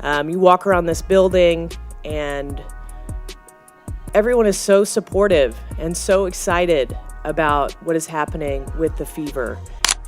You walk around this building and everyone is so supportive and so excited about what is happening with the Fever.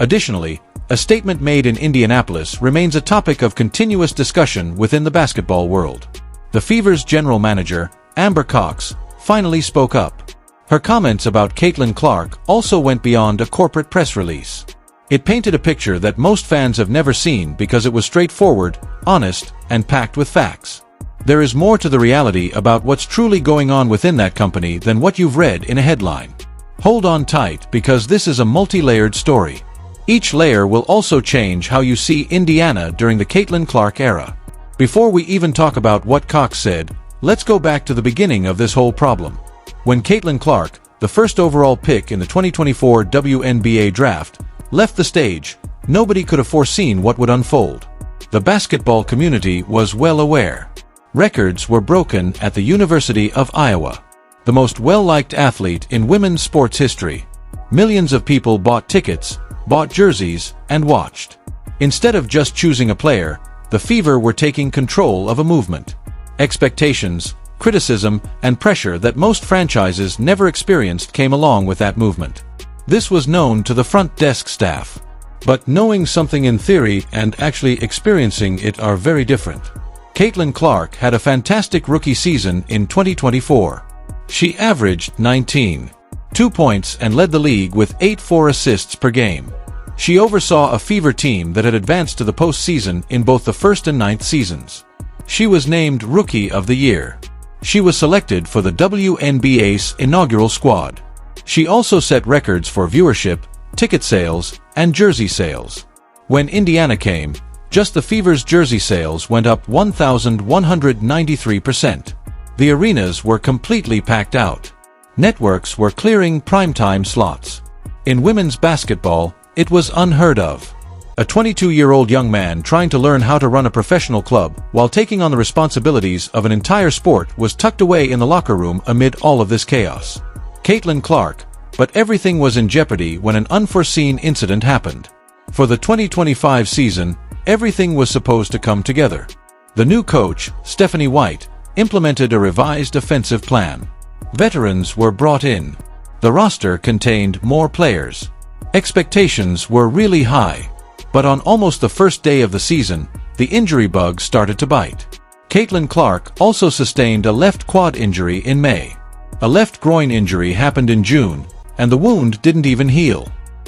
Additionally, a statement made in Indianapolis remains a topic of continuous discussion within the basketball world. The Fever's general manager, Amber Cox, finally spoke up. Her comments about Caitlin Clark also went beyond a corporate press release. It painted a picture that most fans have never seen because it was straightforward, honest, and packed with facts. There is more to the reality about what's truly going on within that company than what you've read in a headline. Hold on tight because this is a multi-layered story. Each layer will also change how you see Indiana during the Caitlin Clark era. Before we even talk about what Cox said, let's go back to the beginning of this whole problem. When Caitlin Clark, the first overall pick in the 2024 Wnba draft, left the stage, nobody could have foreseen what would unfold. The basketball community was well aware. Records were broken at the University of Iowa, the most well-liked athlete in women's sports history. Millions of people bought tickets, bought jerseys, and watched. Instead of just choosing a player, the Fever were taking control of a movement. Expectations, criticism, and pressure that most franchises never experienced came along with that movement. This was known to the front desk staff. But knowing something in theory and actually experiencing it are very different. Caitlin Clark had a fantastic rookie season in 2024. She averaged 19.2 points and led the league with 8.4 assists per game. She oversaw a Fever team that had advanced to the postseason in both the first and ninth seasons. She was named Rookie of the Year. She was selected for the WNBA's inaugural squad. She also set records for viewership, ticket sales, and jersey sales. When Indiana came, just the Fever's jersey sales went up 1,193%. The arenas were completely packed out. Networks were clearing primetime slots. In women's basketball, it was unheard of. A 22-year-old young man trying to learn how to run a professional club while taking on the responsibilities of an entire sport was tucked away in the locker room amid all of this chaos. Caitlin Clark, but everything was in jeopardy when an unforeseen incident happened. For the 2025 season, everything was supposed to come together. The new coach, Stephanie White, implemented a revised offensive plan. Veterans were brought in. The roster contained more players. Expectations were really high. But on almost the first day of the season, the injury bug started to bite. Caitlin Clark also sustained a left quad injury in May. A left groin injury happened in June, and the wound didn't even heal.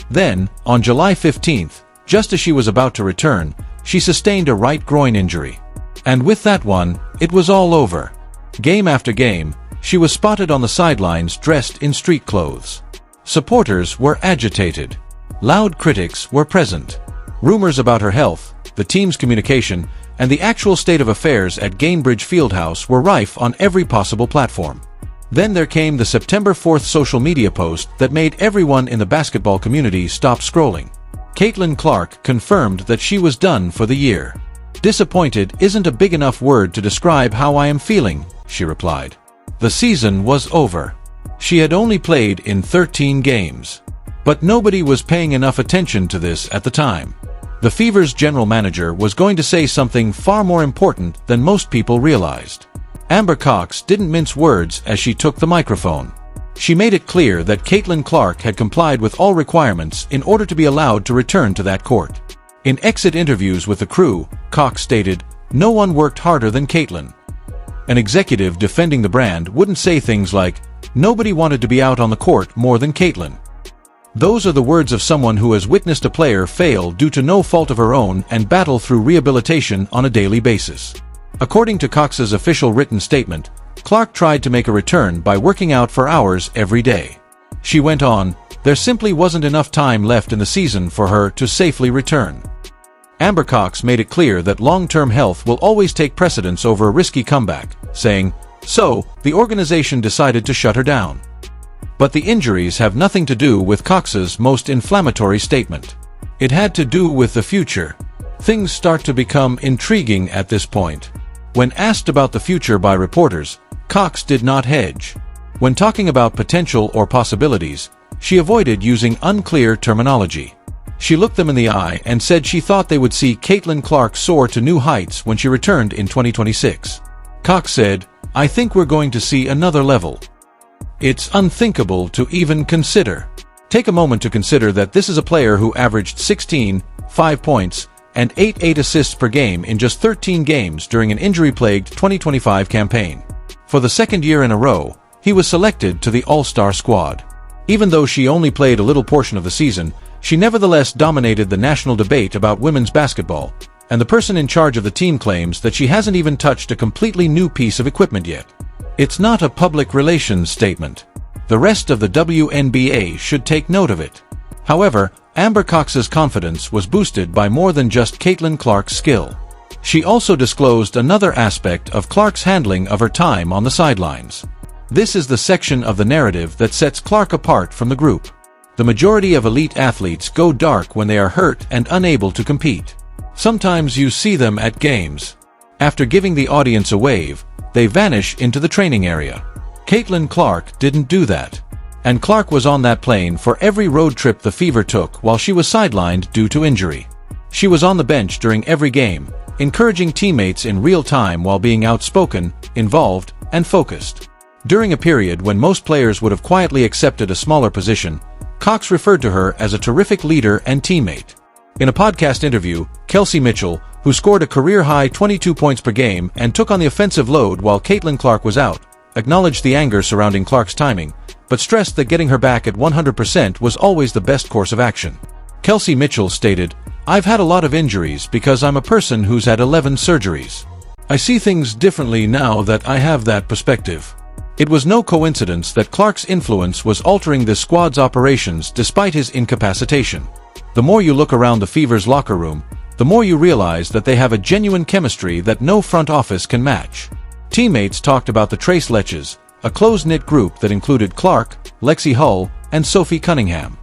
Then, on July 15th, just as she was about to return, she sustained a right groin injury. And with that one, it was all over. Game after game, she was spotted on the sidelines dressed in street clothes. Supporters were agitated. Loud critics were present. Rumors about her health, the team's communication, and the actual state of affairs at Gainbridge Fieldhouse were rife on every possible platform. Then there came the September 4th social media post that made everyone in the basketball community stop scrolling. Caitlin Clark confirmed that she was done for the year. "Disappointed isn't a big enough word to describe how I am feeling," she replied. The season was over. She had only played in 13 games. But nobody was paying enough attention to this at the time. The Fever's general manager was going to say something far more important than most people realized. Amber Cox didn't mince words as she took the microphone. She made it clear that Caitlin Clark had complied with all requirements in order to be allowed to return to that court. In exit interviews with the crew, Cox stated, "No one worked harder than Caitlin." An executive defending the brand wouldn't say things like, "Nobody wanted to be out on the court more than Caitlin." Those are the words of someone who has witnessed a player fail due to no fault of her own and battle through rehabilitation on a daily basis. According to Cox's official written statement, Clark tried to make a return by working out for hours every day. She went on, "There simply wasn't enough time left in the season for her to safely return." Amber Cox made it clear that long-term health will always take precedence over a risky comeback, saying, "So, the organization decided to shut her down." But the injuries have nothing to do with Cox's most inflammatory statement. It had to do with the future. Things start to become intriguing at this point. When asked about the future by reporters, Cox did not hedge. When talking about potential or possibilities, she avoided using unclear terminology. She looked them in the eye and said she thought they would see Caitlin Clark soar to new heights when she returned in 2026. Cox said, "I think we're going to see another level. It's unthinkable to even consider." Take a moment to consider that this is a player who averaged 16, 5 points, and 8 assists per game in just 13 games during an injury-plagued 2025 campaign. For the second year in a row, he was selected to the All-Star squad. Even though she only played a little portion of the season, she nevertheless dominated the national debate about women's basketball, and the person in charge of the team claims that she hasn't even touched a completely new piece of equipment yet. It's not a public relations statement. The rest of the WNBA should take note of it. However, Amber Cox's confidence was boosted by more than just Caitlin Clark's skill. She also disclosed another aspect of Clark's handling of her time on the sidelines. This is the section of the narrative that sets Clark apart from the group. The majority of elite athletes go dark when they are hurt and unable to compete. Sometimes you see them at games. After giving the audience a wave, they vanish into the training area. Caitlin Clark didn't do that. And Clark was on that plane for every road trip the Fever took while she was sidelined due to injury. She was on the bench during every game, encouraging teammates in real time while being outspoken, involved, and focused. During a period when most players would have quietly accepted a smaller position, Cox referred to her as a terrific leader and teammate. In a podcast interview, Kelsey Mitchell, who scored a career-high 22 points per game and took on the offensive load while Caitlin Clark was out, acknowledged the anger surrounding Clark's timing, but stressed that getting her back at 100% was always the best course of action. Kelsey Mitchell stated, "I've had a lot of injuries because I'm a person who's had 11 surgeries. I see things differently now that I have that perspective." It was no coincidence that Clark's influence was altering the squad's operations despite his incapacitation. The more you look around the Fever's locker room, the more you realize that they have a genuine chemistry that no front office can match. Teammates talked about the Trace Leches, a close-knit group that included Clark, Lexi Hull, and Sophie Cunningham.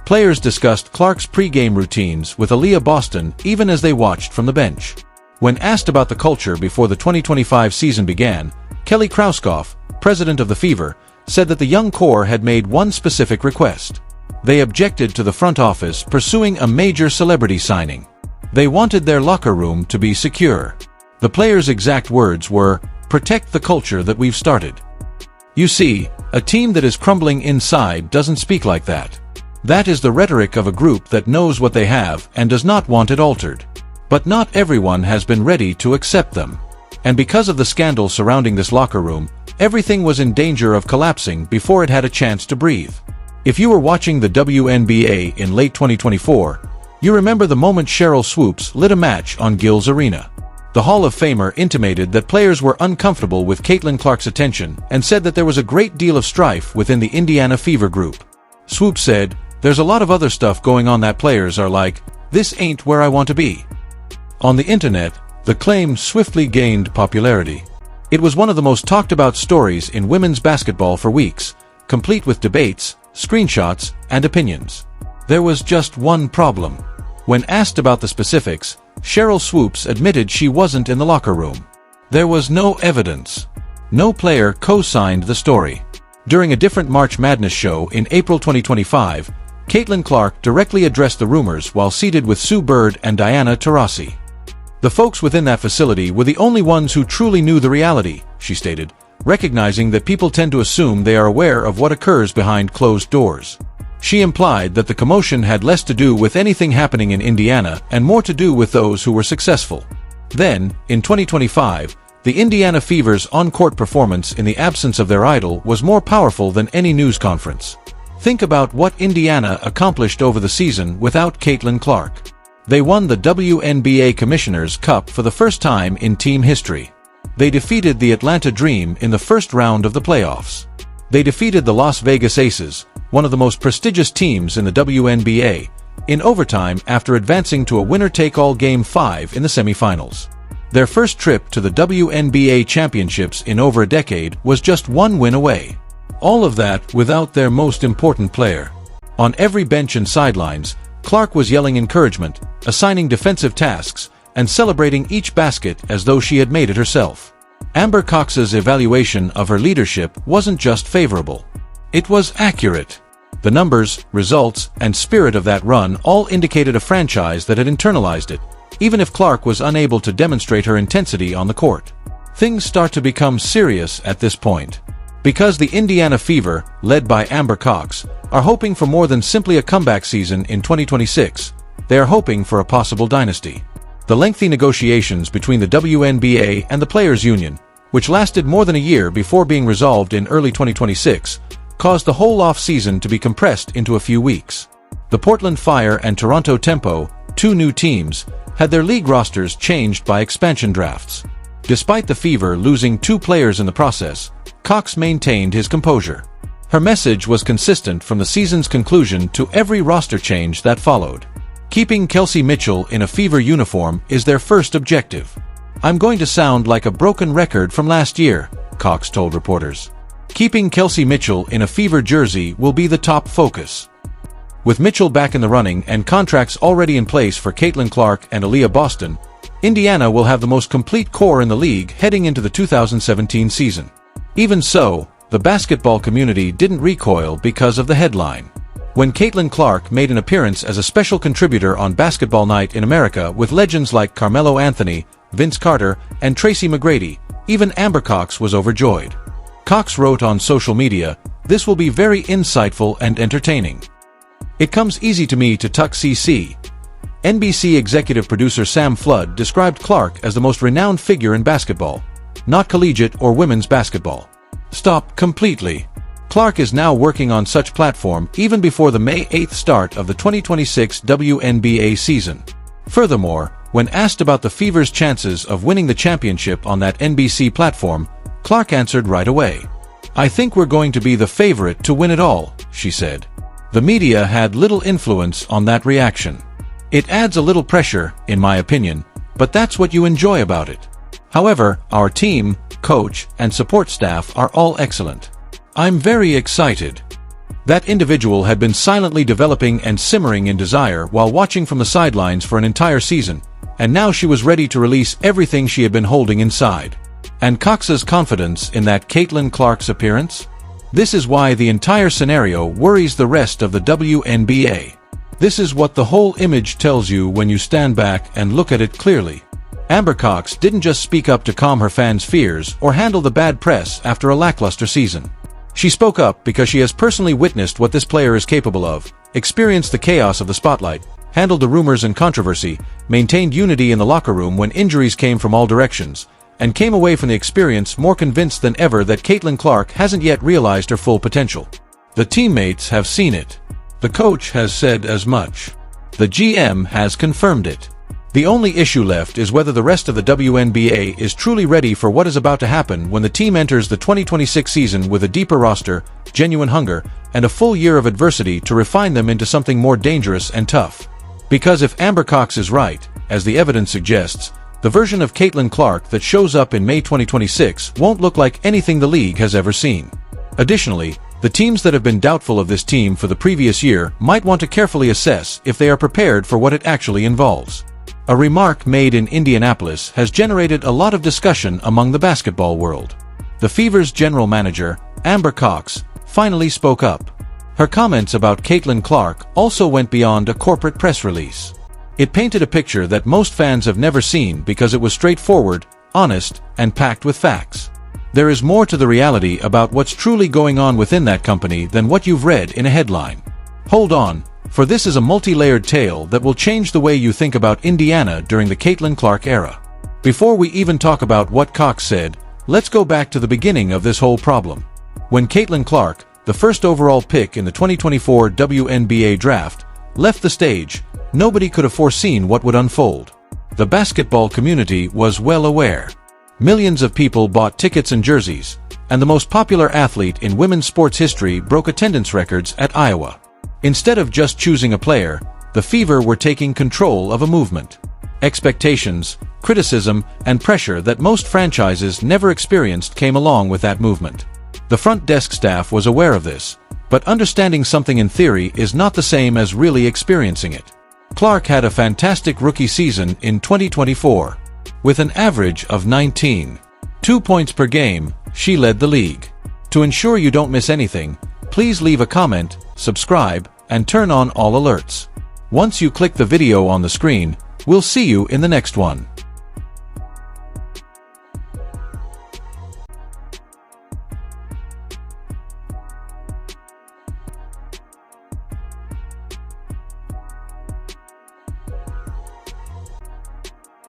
Players discussed Clark's pre-game routines with Aaliyah Boston even as they watched from the bench. When asked about the culture before the 2025 season began, Kelly Krauskopf, president of the Fever, said that the young core had made one specific request. They objected to the front office pursuing a major celebrity signing. They wanted their locker room to be secure. The players' exact words were, "Protect the culture that we've started." You see, a team that is crumbling inside doesn't speak like that. That is the rhetoric of a group that knows what they have and does not want it altered. But not everyone has been ready to accept them. And because of the scandal surrounding this locker room, everything was in danger of collapsing before it had a chance to breathe. If you were watching the WNBA in late 2024, you remember the moment Cheryl Swoops lit a match on Gil's Arena. The Hall of Famer intimated that players were uncomfortable with Caitlin Clark's attention and said that there was a great deal of strife within the Indiana Fever group. Swoops said, "There's a lot of other stuff going on that players are like, this ain't where I want to be." On the internet, the claim swiftly gained popularity. It was one of the most talked about stories in women's basketball for weeks, complete with debates, screenshots, and opinions. There was just one problem. When asked about the specifics, Cheryl Swoops admitted she wasn't in the locker room. There was no evidence. No player co-signed the story. During a different March Madness show in April 2025, Caitlin Clark directly addressed the rumors while seated with Sue Bird and Diana Taurasi. "The folks within that facility were the only ones who truly knew the reality," she stated, recognizing that people tend to assume they are aware of what occurs behind closed doors. She implied that the commotion had less to do with anything happening in Indiana and more to do with those who were successful. Then, in 2025, the Indiana Fever's on-court performance in the absence of their idol was more powerful than any news conference. Think about what Indiana accomplished over the season without Caitlin Clark. They won the WNBA Commissioner's Cup for the first time in team history. They defeated the Atlanta Dream in the first round of the playoffs. They defeated the Las Vegas Aces, one of the most prestigious teams in the WNBA, in overtime after advancing to a winner-take-all Game 5 in the semifinals. Their first trip to the WNBA championships in over a decade was just one win away. All of that without their most important player. On every bench and sidelines, Clark was yelling encouragement, assigning defensive tasks, and celebrating each basket as though she had made it herself. Amber Cox's evaluation of her leadership wasn't just favorable. It was accurate. The numbers, results, and spirit of that run all indicated a franchise that had internalized it, even if Clark was unable to demonstrate her intensity on the court. Things start to become serious at this point. Because the Indiana Fever, led by Amber Cox, are hoping for more than simply a comeback season in 2026, they are hoping for a possible dynasty. The lengthy negotiations between the WNBA and the Players' Union, which lasted more than a year before being resolved in early 2026, caused the whole off-season to be compressed into a few weeks. The Portland Fire and Toronto Tempo, two new teams, had their league rosters changed by expansion drafts. Despite the Fever losing 2 players in the process, Cox maintained his composure. Her message was consistent from the season's conclusion to every roster change that followed. Keeping Kelsey Mitchell in a Fever uniform is their first objective. "I'm going to sound like a broken record from last year," Cox told reporters. Keeping Kelsey Mitchell in a Fever jersey will be the top focus. With Mitchell back in the running and contracts already in place for Caitlin Clark and Aaliyah Boston, Indiana will have the most complete core in the league heading into the 2017 season. Even so, the basketball community didn't recoil because of the headline. When Caitlin Clark made an appearance as a special contributor on Basketball Night in America with legends like Carmelo Anthony, Vince Carter, and Tracy McGrady, even Amber Cox was overjoyed. Cox wrote on social media, "This will be very insightful and entertaining. It comes easy to me to tuck CC." NBC executive producer Sam Flood described Clark as the most renowned figure in basketball, not collegiate or women's basketball. Stop completely. Clark is now working on such platform even before the May 8th start of the 2026 WNBA season. Furthermore, when asked about the Fever's chances of winning the championship on that NBC platform, Clark answered right away. "I think we're going to be the favorite to win it all," she said. The media had little influence on that reaction. It adds a little pressure, in my opinion, but that's what you enjoy about it. However, our team, coach, and support staff are all excellent. I'm very excited. That individual had been silently developing and simmering in desire while watching from the sidelines for an entire season, and now she was ready to release everything she had been holding inside. And Cox's confidence in that Caitlin Clark's appearance? This is why the entire scenario worries the rest of the WNBA. This is what the whole image tells you when you stand back and look at it clearly. Amber Cox didn't just speak up to calm her fans' fears or handle the bad press after a lackluster season. She spoke up because she has personally witnessed what this player is capable of, experienced the chaos of the spotlight, handled the rumors and controversy, maintained unity in the locker room when injuries came from all directions, and came away from the experience more convinced than ever that Caitlin Clark hasn't yet realized her full potential. The teammates have seen it. The coach has said as much. The GM has confirmed it. The only issue left is whether the rest of the WNBA is truly ready for what is about to happen when the team enters the 2026 season with a deeper roster, genuine hunger, and a full year of adversity to refine them into something more dangerous and tough. Because if Amber Cox is right, as the evidence suggests, the version of Caitlin Clark that shows up in May 2026 won't look like anything the league has ever seen. Additionally, the teams that have been doubtful of this team for the previous year might want to carefully assess if they are prepared for what it actually involves. A remark made in Indianapolis has generated a lot of discussion among the basketball world. The Fever's general manager, Amber Cox, finally spoke up. Her comments about Caitlin Clark also went beyond a corporate press release. It painted a picture that most fans have never seen because it was straightforward, honest, and packed with facts. There is more to the reality about what's truly going on within that company than what you've read in a headline. Hold on, for this is a multi-layered tale that will change the way you think about Indiana during the Caitlin Clark era. Before we even talk about what Cox said, let's go back to the beginning of this whole problem. When Caitlin Clark, the first overall pick in the 2024 WNBA draft, left the stage, nobody could have foreseen what would unfold. The basketball community was well aware. Millions of people bought tickets and jerseys, and the most popular athlete in women's sports history broke attendance records at Iowa. Instead of just choosing a player, the Fever were taking control of a movement. Expectations, criticism, and pressure that most franchises never experienced came along with that movement. The front desk staff was aware of this, but understanding something in theory is not the same as really experiencing it. Clark had a fantastic rookie season in 2024. With an average of 19.2 points per game, she led the league. To ensure you don't miss anything, Please leave a comment, subscribe, and turn on all alerts. Once you click the video on the screen, we'll see you in the next one.